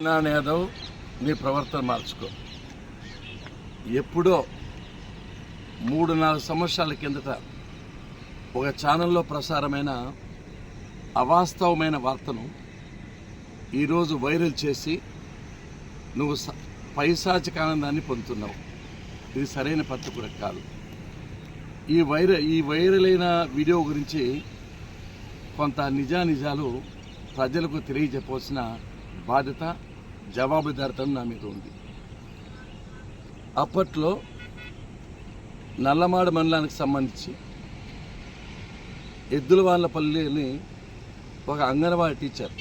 యాదవ్ నీ ప్రవర్తన మార్చుకో. ఎప్పుడో 3-4 సంవత్సరాల కిందట ఒక ఛానల్లో ప్రసారమైన అవాస్తవమైన వార్తను ఈరోజు వైరల్ చేసి నువ్వు పైశాచిక ఆనందాన్ని పొందుతున్నావు. ఇది సరైన పద్ధతి కూడా కాదు. ఈ వైరల్ అయిన వీడియో గురించి కొంత నిజాలు ప్రజలకు తెలియజెప్పవలసిన బాధ్యత, జవాబుదారితనం నా మీద ఉంది. అప్పట్లో నల్లమాడ మండలానికి సంబంధించి ఎద్దులవాన్లపల్లిని ఒక అంగన్వాడీ టీచర్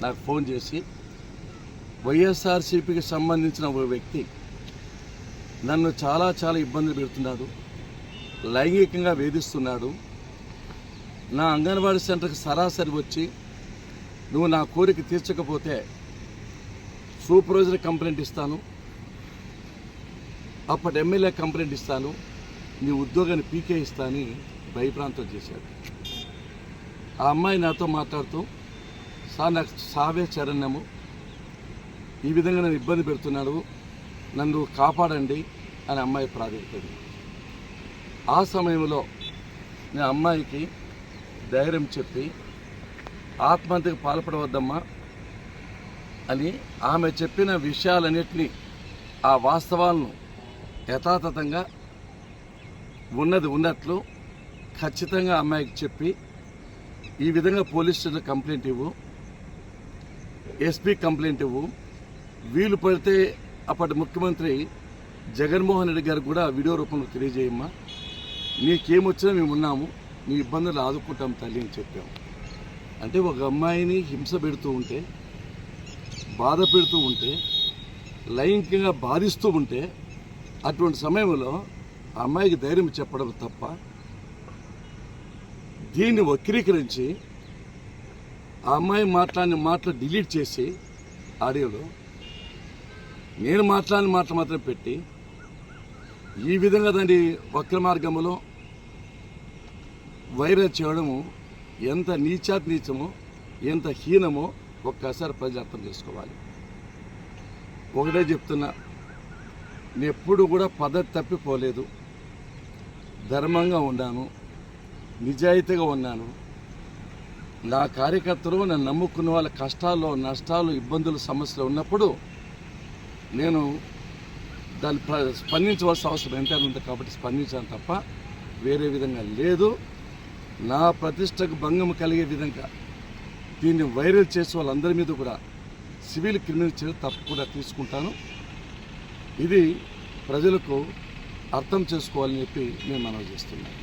నాకు ఫోన్ చేసి వైఎస్ఆర్సీపీకి సంబంధించిన ఒక వ్యక్తి నన్ను చాలా ఇబ్బందులు పెడుతున్నాడు, లైంగికంగా వేధిస్తున్నాడు, నా అంగన్వాడీ సెంటర్కి సరాసరి వచ్చి నువ్వు నా కోరిక తీర్చకపోతే సూపర్వైజర్ కంప్లైంట్ ఇస్తాను, అప్పటి ఎమ్మెల్యే కంప్లైంట్ ఇస్తాను, నీ ఉద్యోగాన్ని పీకే ఇస్తానని భయప్రాంతం చేశాడు. ఆ అమ్మాయి నాతో మాట్లాడుతూ, సార్ నాకు సావే చరణ్యము, ఈ విధంగా నన్ను ఇబ్బంది పెడుతున్నాడు, నన్ను కాపాడండి అని అమ్మాయి ప్రాధేయపడింది. ఆ సమయంలో నేను అమ్మాయికి ధైర్యం చెప్పి ఆత్మహత్యకు పాల్పడవద్దమ్మా అని ఆమె చెప్పిన విషయాలన్నింటినీ, ఆ వాస్తవాలను యథాతథంగా ఉన్నట్లు ఖచ్చితంగా అమ్మాయికి చెప్పి ఈ విధంగా పోలీస్ స్టేషన్ కంప్లైంట్ ఇవ్వు, ఎస్పీ కంప్లైంట్ ఇవ్వు, వీలు పడితే అప్పటి ముఖ్యమంత్రి జగన్మోహన్ రెడ్డి గారికి కూడా వీడియో రూపంలో తెలియజేయమ్మా, నీకేమొచ్చినా మేము ఉన్నాము, నీ ఇబ్బందులు ఆదుకుంటాం తల్లి అని చెప్పాము. అంటే ఒక అమ్మాయిని హింస పెడుతూ ఉంటే, బాధ పెడుతూ ఉంటే, లైంగికంగా బాధిస్తూ ఉంటే అటువంటి సమయంలో ఆ అమ్మాయికి ధైర్యం చెప్పడం తప్ప దీన్ని వక్రీకరించి ఆ అమ్మాయి మాట్లాడిన మాటలు డిలీట్ చేసి ఆడియోలో నేను మాట్లాడిన మాటలు మాత్రం పెట్టి ఈ విధంగా దాన్ని వక్ర మార్గంలో వైరల్ చేయడము ఎంత నీచమో, ఎంత హీనమో ఒక్కసారి ప్రజలు అర్థం చేసుకోవాలి. ఒకటే చెప్తున్నా, నేను ఎప్పుడు కూడా పద్ధతి తప్పిపోలేదు, ధర్మంగా ఉన్నాను, నిజాయితీగా ఉన్నాను. నా కార్యకర్తలు నన్ను నమ్ముకున్న వాళ్ళ కష్టాల్లో, నష్టాలు, ఇబ్బందులు, సమస్యలు ఉన్నప్పుడు నేను దాన్ని స్పందించవలసిన అవసరం ఎంతైనా ఉంది కాబట్టి స్పందించాను తప్ప వేరే విధంగా లేదు. నా ప్రతిష్టకు భంగం కలిగే విధంగా దీన్ని వైరల్ చేసే వాళ్ళందరి మీద కూడా సివిల్ క్రిమినల్ చర్య తప్పకుండా తీసుకుంటాను. ఇది ప్రజలకు అర్థం చేసుకోవాలని చెప్పి నేను మనవి చేస్తున్నాను.